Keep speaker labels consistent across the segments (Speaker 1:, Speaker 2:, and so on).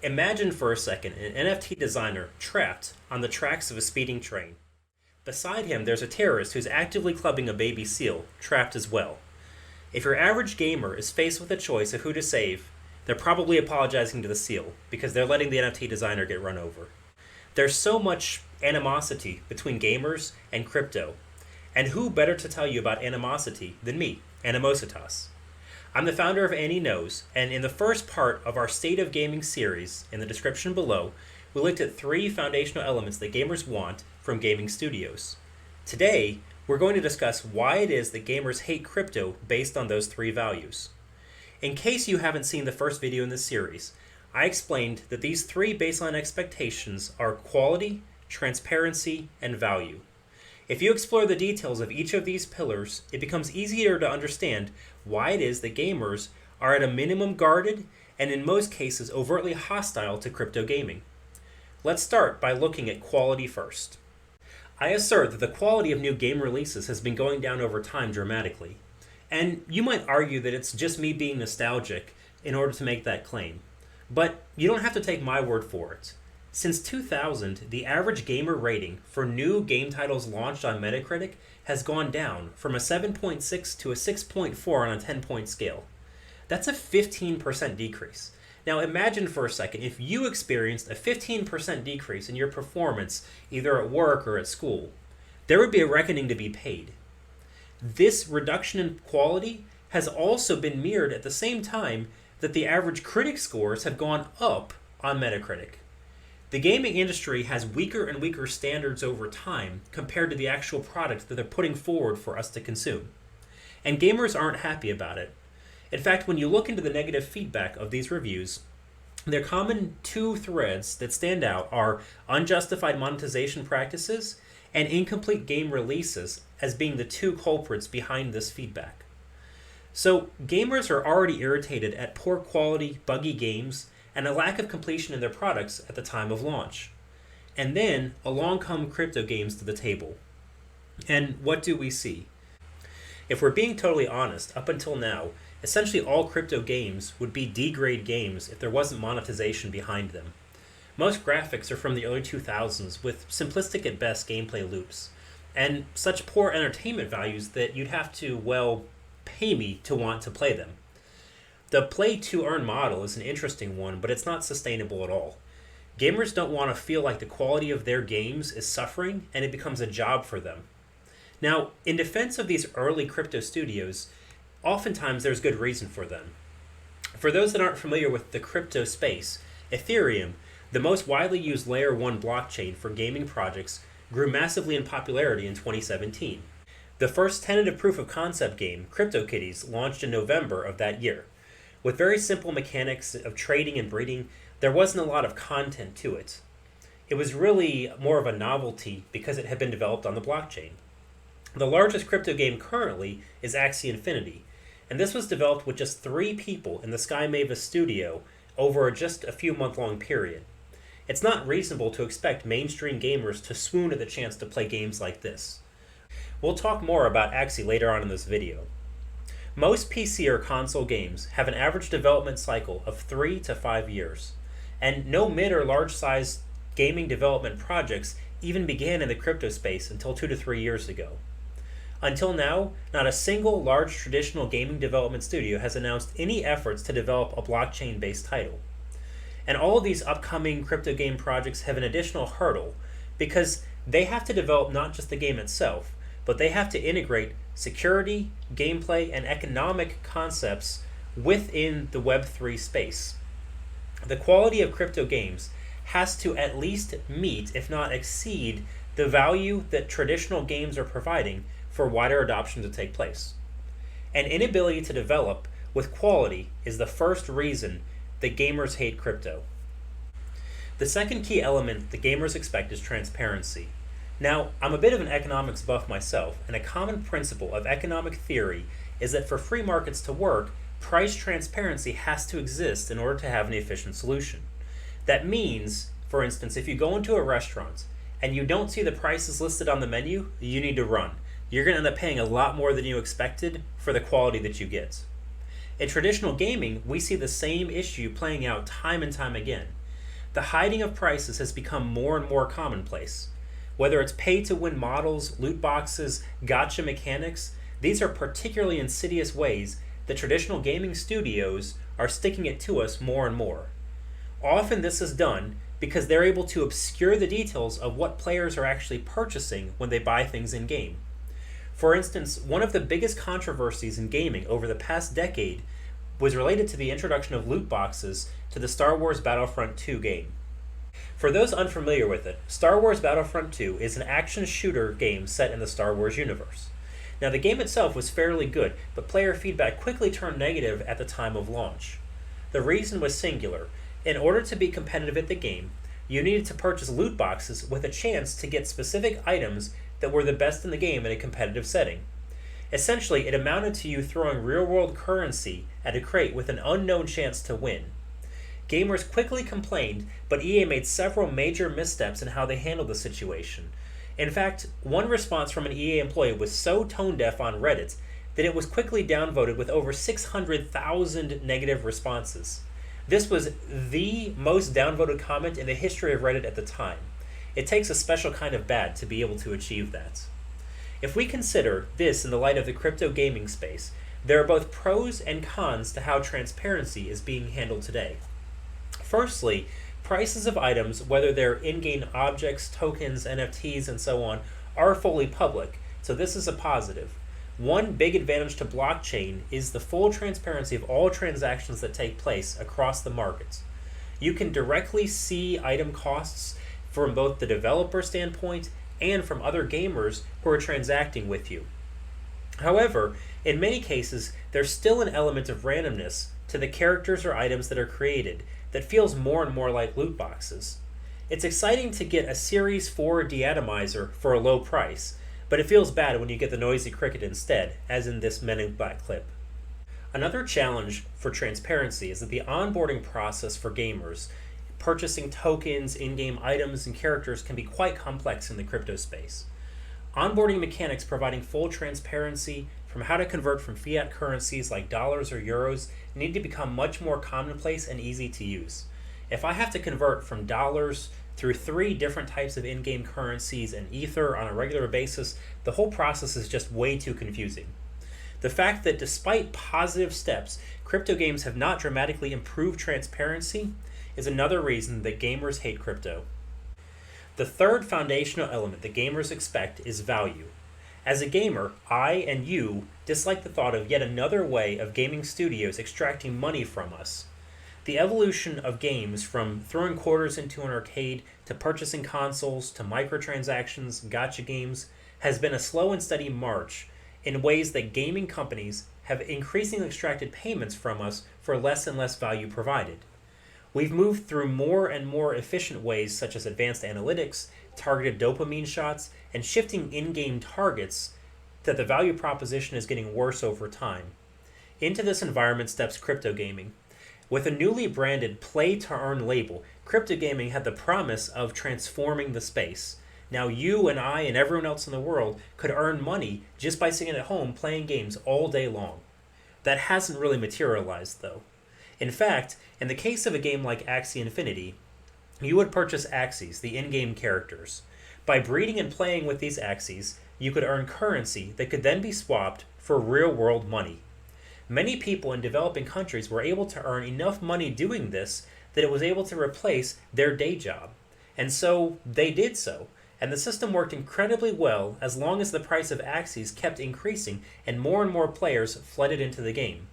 Speaker 1: Imagine for a second an NFT designer trapped on the tracks of a speeding train. Beside him, there's a terrorist who's actively clubbing a baby seal, trapped as well. If your average gamer is faced with a choice of who to save, they're probably apologizing to the seal because they're letting the NFT designer get run over. There's so much animosity between gamers and crypto, and who better to tell you about animosity than me, Animositas? I'm the founder of Annie Knows, and in the first part of our State of Gaming series, in the description below, we looked at 3 foundational elements that gamers want from gaming studios. Today, we're going to discuss why it is that gamers hate crypto based on those 3 values. In case you haven't seen the first video in this series, I explained that these 3 baseline expectations are quality, transparency, and value. If you explore the details of each of these pillars, it becomes easier to understand why it is that gamers are at a minimum guarded and in most cases overtly hostile to crypto gaming. Let's start by looking at quality first. I assert that the quality of new game releases has been going down over time dramatically. And you might argue that it's just me being nostalgic in order to make that claim. But you don't have to take my word for it. Since 2000, the average gamer rating for new game titles launched on Metacritic has gone down from a 7.6 to a 6.4 on a 10-point scale. That's a 15% decrease. Now imagine for a second if you experienced a 15% decrease in your performance either at work or at school. There would be a reckoning to be paid. This reduction in quality has also been mirrored at the same time that the average critic scores have gone up on Metacritic. The gaming industry has weaker and weaker standards over time compared to the actual product that they're putting forward for us to consume. And gamers aren't happy about it. In fact, when you look into the negative feedback of these reviews, their common 2 threads that stand out are unjustified monetization practices and incomplete game releases as being the 2 culprits behind this feedback. So gamers are already irritated at poor quality, buggy games and a lack of completion in their products at the time of launch. And then along come crypto games to the table. And what do we see? If we're being totally honest, up until now, essentially all crypto games would be D-grade games if there wasn't monetization behind them. Most graphics are from the early 2000s with simplistic at best gameplay loops, and such poor entertainment values that you'd have to, well, pay me to want to play them. The play-to-earn model is an interesting one, but it's not sustainable at all. Gamers don't want to feel like the quality of their games is suffering and it becomes a job for them. Now, in defense of these early crypto studios, oftentimes there's good reason for them. For those that aren't familiar with the crypto space, Ethereum, the most widely used Layer 1 blockchain for gaming projects, grew massively in popularity in 2017. The first tentative proof of concept game, CryptoKitties, launched in November of that year. With very simple mechanics of trading and breeding, there wasn't a lot of content to it. It was really more of a novelty because it had been developed on the blockchain. The largest crypto game currently is Axie Infinity, and this was developed with just 3 people in the Sky Mavis studio over just a few month-long period. It's not reasonable to expect mainstream gamers to swoon at the chance to play games like this. We'll talk more about Axie later on in this video. Most PC or console games have an average development cycle of 3 to 5 years, and no mid or large-sized gaming development projects even began in the crypto space until 2 to 3 years ago. Until now, not a single large traditional gaming development studio has announced any efforts to develop a blockchain-based title. And all of these upcoming crypto game projects have an additional hurdle because they have to develop not just the game itself, but they have to integrate security, gameplay, and economic concepts within the Web3 space. The quality of crypto games has to at least meet, if not exceed, the value that traditional games are providing for wider adoption to take place. An inability to develop with quality is the first reason that gamers hate crypto. The second key element that gamers expect is transparency. Now, I'm a bit of an economics buff myself, and a common principle of economic theory is that for free markets to work, price transparency has to exist in order to have an efficient solution. That means, for instance, if you go into a restaurant and you don't see the prices listed on the menu, you need to run. You're going to end up paying a lot more than you expected for the quality that you get. In traditional gaming, we see the same issue playing out time and time again. The hiding of prices has become more and more commonplace. Whether it's pay-to-win models, loot boxes, gacha mechanics, these are particularly insidious ways that traditional gaming studios are sticking it to us more and more. Often this is done because they're able to obscure the details of what players are actually purchasing when they buy things in-game. For instance, one of the biggest controversies in gaming over the past decade was related to the introduction of loot boxes to the Star Wars Battlefront 2 game. For those unfamiliar with it, Star Wars Battlefront 2 is an action shooter game set in the Star Wars universe. Now, the game itself was fairly good, but player feedback quickly turned negative at the time of launch. The reason was singular. In order to be competitive at the game, you needed to purchase loot boxes with a chance to get specific items that were the best in the game in a competitive setting. Essentially, it amounted to you throwing real-world currency at a crate with an unknown chance to win. Gamers quickly complained, but EA made several major missteps in how they handled the situation. In fact, one response from an EA employee was so tone-deaf on Reddit that it was quickly downvoted with over 600,000 negative responses. This was the most downvoted comment in the history of Reddit at the time. It takes a special kind of bad to be able to achieve that. If we consider this in the light of the crypto gaming space, there are both pros and cons to how transparency is being handled today. Firstly, prices of items, whether they're in-game objects, tokens, NFTs, and so on, are fully public, so this is a positive. One big advantage to blockchain is the full transparency of all transactions that take place across the markets. You can directly see item costs from both the developer standpoint and from other gamers who are transacting with you. However, in many cases, there's still an element of randomness to the characters or items that are created that feels more and more like loot boxes. It's exciting to get a Series 4 deatomizer for a low price, but it feels bad when you get the noisy cricket instead, as in this Men in Black clip. Another challenge for transparency is that the onboarding process for gamers, purchasing tokens, in-game items, and characters can be quite complex in the crypto space. Onboarding mechanics providing full transparency from how to convert from fiat currencies like dollars or euros need to become much more commonplace and easy to use. If I have to convert from dollars through 3 different types of in-game currencies and Ether on a regular basis, the whole process is just way too confusing. The fact that despite positive steps, crypto games have not dramatically improved transparency is another reason that gamers hate crypto. The third foundational element that gamers expect is value. As a gamer, I and you dislike the thought of yet another way of gaming studios extracting money from us. The evolution of games from throwing quarters into an arcade to purchasing consoles to microtransactions, gacha games, has been a slow and steady march in ways that gaming companies have increasingly extracted payments from us for less and less value provided. We've moved through more and more efficient ways such as advanced analytics, targeted dopamine shots, and shifting in-game targets that the value proposition is getting worse over time. Into this environment steps cryptogaming. With a newly branded play-to-earn label, cryptogaming had the promise of transforming the space. Now you and I and everyone else in the world could earn money just by sitting at home playing games all day long. That hasn't really materialized though. In fact, in the case of a game like Axie Infinity, you would purchase Axies, the in-game characters. By breeding and playing with these Axies, you could earn currency that could then be swapped for real-world money. Many people in developing countries were able to earn enough money doing this that it was able to replace their day job. And so they did so. And the system worked incredibly well as long as the price of Axies kept increasing and more players flooded into the game.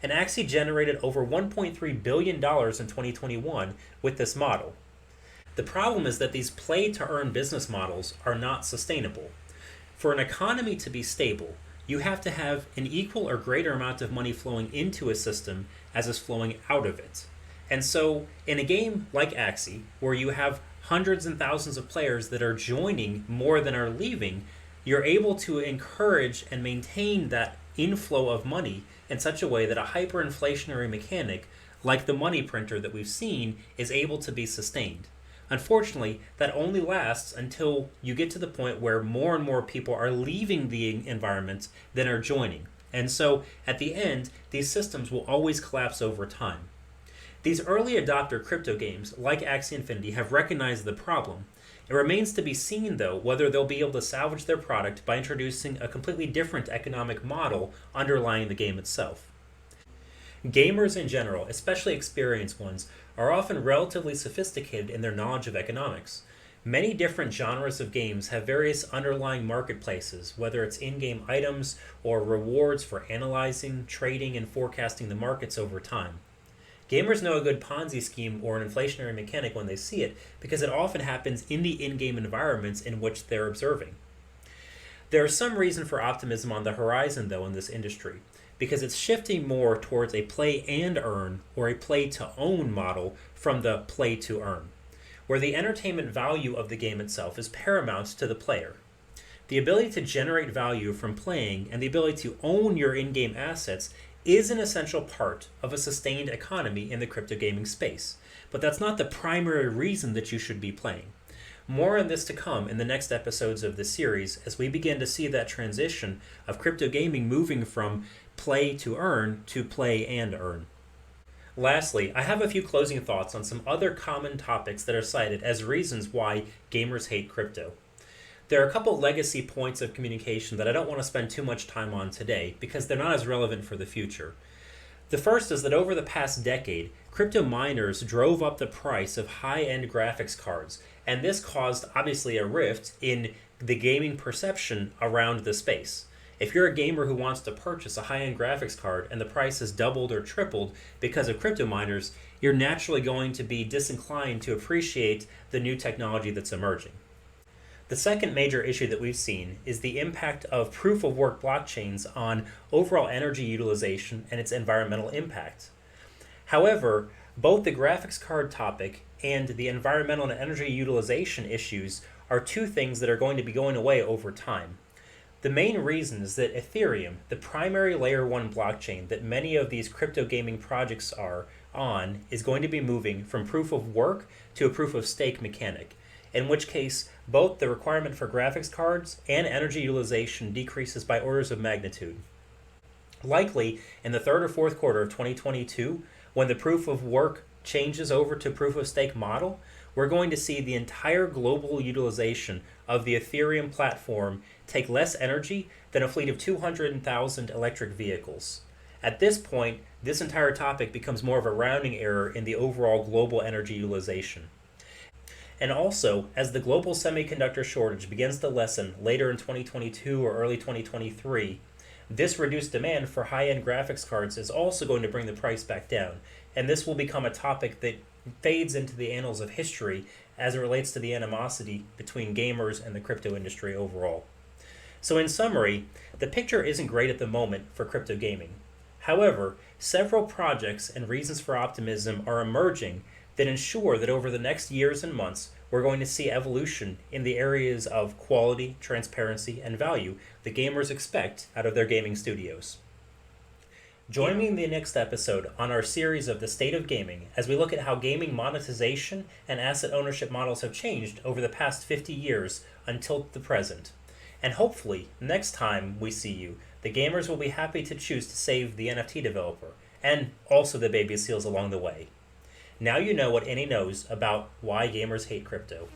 Speaker 1: And Axie generated over $1.3 billion in 2021 with this model. The problem is that these play-to-earn business models are not sustainable. For an economy to be stable, you have to have an equal or greater amount of money flowing into a system as is flowing out of it. And so, in a game like Axie, where you have hundreds and thousands of players that are joining more than are leaving, you're able to encourage and maintain that inflow of money in such a way that a hyperinflationary mechanic like the money printer that we've seen is able to be sustained. Unfortunately, that only lasts until you get to the point where more and more people are leaving the environment than are joining. And so, at the end, these systems will always collapse over time. These early adopter crypto games, like Axie Infinity, have recognized the problem. It remains to be seen, though, whether they'll be able to salvage their product by introducing a completely different economic model underlying the game itself. Gamers in general, especially experienced ones, are often relatively sophisticated in their knowledge of economics. Many different genres of games have various underlying marketplaces, whether it's in-game items or rewards for analyzing, trading, and forecasting the markets over time. Gamers know a good Ponzi scheme or an inflationary mechanic when they see it, because it often happens in the in-game environments in which they're observing. There is some reason for optimism on the horizon, though, in this industry, because it's shifting more towards a play and earn or a play to own model from the play to earn, where the entertainment value of the game itself is paramount to the player. The ability to generate value from playing and the ability to own your in-game assets is an essential part of a sustained economy in the crypto gaming space, but that's not the primary reason that you should be playing. More on this to come in the next episodes of this series as we begin to see that transition of crypto gaming moving from play to earn to play and earn. Lastly, I have a few closing thoughts on some other common topics that are cited as reasons why gamers hate crypto. There are a couple legacy points of communication that I don't want to spend too much time on today because they're not as relevant for the future. The first is that over the past decade, crypto miners drove up the price of high-end graphics cards, and this caused obviously a rift in the gaming perception around the space. If you're a gamer who wants to purchase a high-end graphics card and the price has doubled or tripled because of crypto miners, you're naturally going to be disinclined to appreciate the new technology that's emerging. The second major issue that we've seen is the impact of proof-of-work blockchains on overall energy utilization and its environmental impact. However, both the graphics card topic and the environmental and energy utilization issues are two things that are going to be going away over time. The main reason is that Ethereum, the primary layer 1 blockchain that many of these crypto gaming projects are on, is going to be moving from proof of work to a proof of stake mechanic, in which case both the requirement for graphics cards and energy utilization decreases by orders of magnitude. Likely, in the third or fourth quarter of 2022, when the proof of work changes over to proof of stake model, we're going to see the entire global utilization of the Ethereum platform take less energy than a fleet of 200,000 electric vehicles. At this point, this entire topic becomes more of a rounding error in the overall global energy utilization. And also, as the global semiconductor shortage begins to lessen later in 2022 or early 2023, this reduced demand for high-end graphics cards is also going to bring the price back down, and this will become a topic that fades into the annals of history as it relates to the animosity between gamers and the crypto industry overall. So in summary, the picture isn't great at the moment for crypto gaming. However, several projects and reasons for optimism are emerging that ensure that over the next years and months, we're going to see evolution in the areas of quality, transparency, and value that gamers expect out of their gaming studios. Join me in the next episode on our series of the State of Gaming as we look at how gaming monetization and asset ownership models have changed over the past 50 years until the present. And hopefully, next time we see you, the gamers will be happy to choose to save the NFT developer, and also the baby seals along the way. Now you know what Annie knows about why gamers hate crypto.